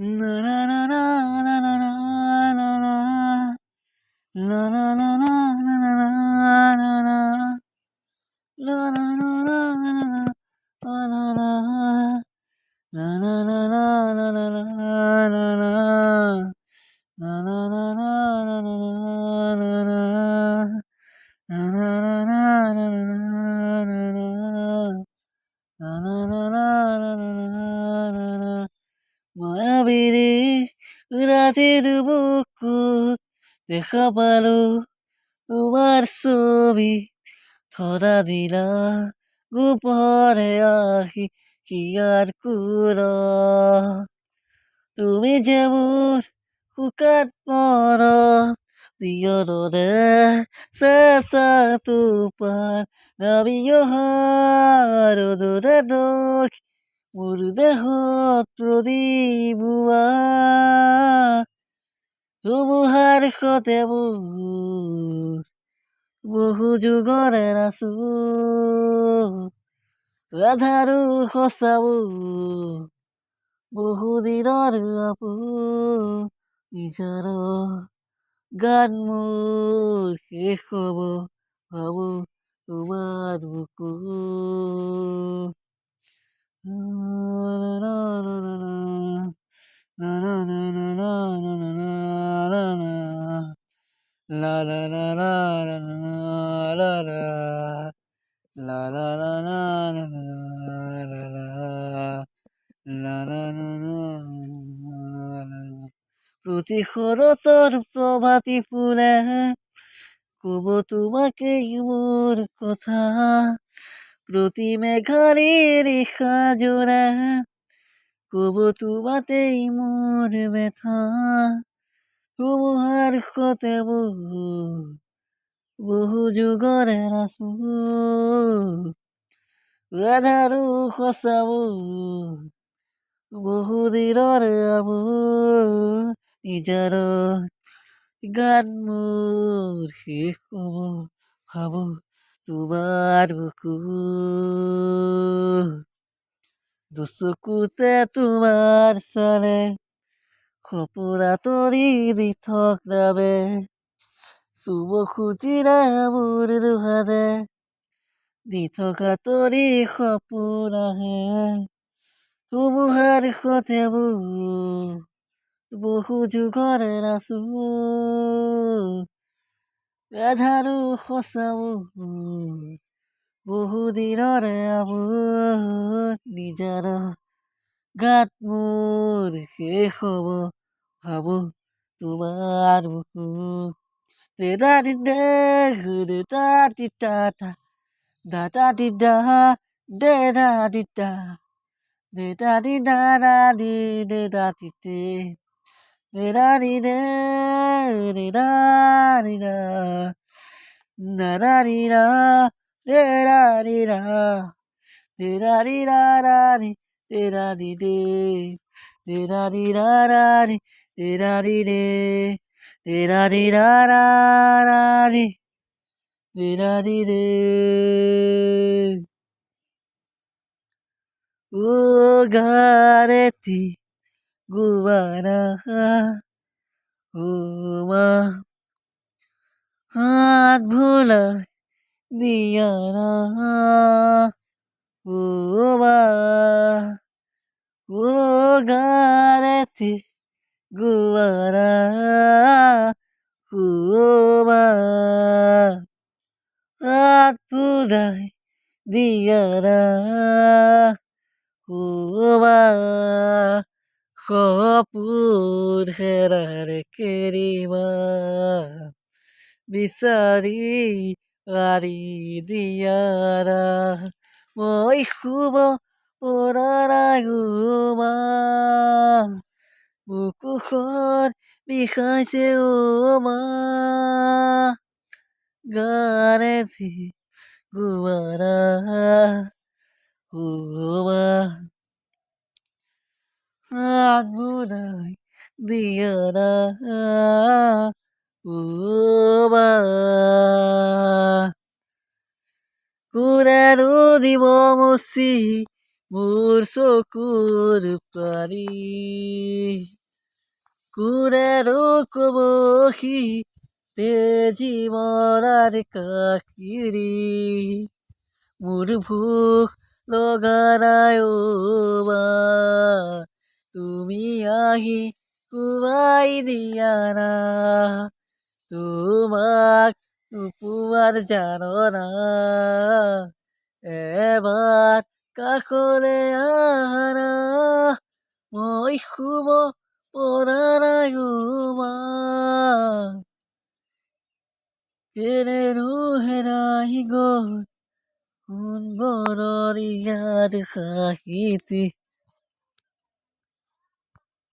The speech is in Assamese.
Na na na na na na na na na. La la la la la la la la la. La la la la la la la la. La la la la la la la la la. La la la la la la la la. La la la la la la la la. La la la la la la la la. মায়াবিনী রাতের বুকুত দেখা পালো তোমার ছবি ধরা দিলা গোপনে আহি কি আর কুলো তুমি যেমন শুকাত মন দিয়নলে চেঁচা তোপাৰ নামিও হাৰদৰে নখ মোৰ দেহত প্ৰদীপোৱা ধুমুহাৰ সতে মোৰ বহু যুগৰে নাচো আধাৰো সঁচাবোৰ বহু দিনৰ আপোন নিজৰ গান মোৰ শেষ হ'ব ভাবো তোমাৰ বুকুত La la la la la la la la la. La la la la la la la la. La la la la la la la. La la la la la. প্রতি শৰতৰ প্ৰভাতী ফুলে কব তোমাকেই মোৰ কথা প্ৰতি মেঘালীৰ নিশা জোৰে কব তোমাতেই মোৰ ব্যথা ধুমুহাৰ সতে বহু যুগৰে নাচো আধাৰো সঁচাবোৰ বহু দিনৰ আপোন নিজৰ গান মোৰ শেষ হ'ব ভাবো তোমাৰ বুকুত দুচকুতে তোমাৰ চালে সপোন আঁতৰি দি থকাবে চুব খুজিলে মোৰ দুহাতে দি থকা তৰি সপোন আহে ধুমুহাৰ সতে বহু যুগৰে নাচো আধাৰো সঁচাবোৰ বহু দিনৰে আপোন নিজৰ গাত মোৰ শেষ হ'ব ভাবো তোমাৰ বুকুত দা দি দে দা দি দা দা দা দি দা দে দা দি দা দে দা দি দা দা দি দে দা দি দে দে দা দি দে দে দা দি দা da da di da da di da da di da da di da di da di da da di da di de da di da da di da di de o gareti gubana o ma হাত ভোলাই দিয়া না ও মা ও গারেতি গুয়ারা ও মা হাত ভোলাই দিয়া না ও মা সপোন হেৰাৰে কেৰিমা বিচাৰি আৰি দিয়াৰা মই শুব পৰা নাই মা বুকুখন বিষাইছে অ মা গাৰেজি গুৱাৰা অ মা হাত বুলাই দিয়াৰা কোনেনো দিব মুচি মোৰ চকুৰ পানী কোনেনো কব সি তেজি মৰাৰ কাহিনী মোৰ ভোক লগা নাই অ' মা তুমি আহি খুৱাই দিয়া না তোমাক নোপোৱাৰ জাননা এবাৰ কাষলে আহা মই শুব পৰা নাই অ' মা কেনেনো হেৰাই গ'ল সোণবৰৰ ইয়াৰ সাহিত্যি